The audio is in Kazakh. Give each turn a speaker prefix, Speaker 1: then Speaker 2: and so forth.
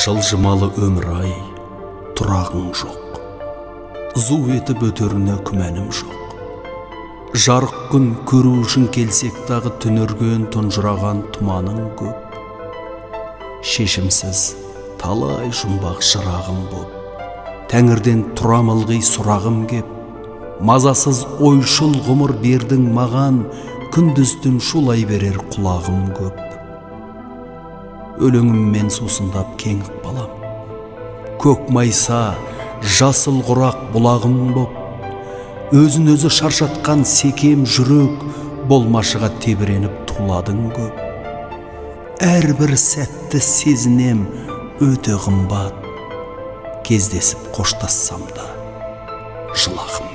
Speaker 1: Жылжымалы өмір ай, тұрағың жоқ. Зу етіп өтеріне күмәнім жоқ. Жарық күн көру үшін келсек дағы түнерген тұнжыраған тұманың көп. Шешімсіз талай жұмбақ жырағым боп, Тәңірден тұрам ылғи сұрағым кеп, мазасыз ойшыл ғұмыр бердің маған, күндіз-түн шулай берер құлағым көп. Өлеңіммен сусындап кеңік балам, көк майса, жасыл құрақ бұлағым боп, өзін өзі шаршатқан секем жүрек, болмашыға тебіреніп туладың көп. Әрбір сәтті сезінем өте қымбат, кездесіп қоштассам да жылағым.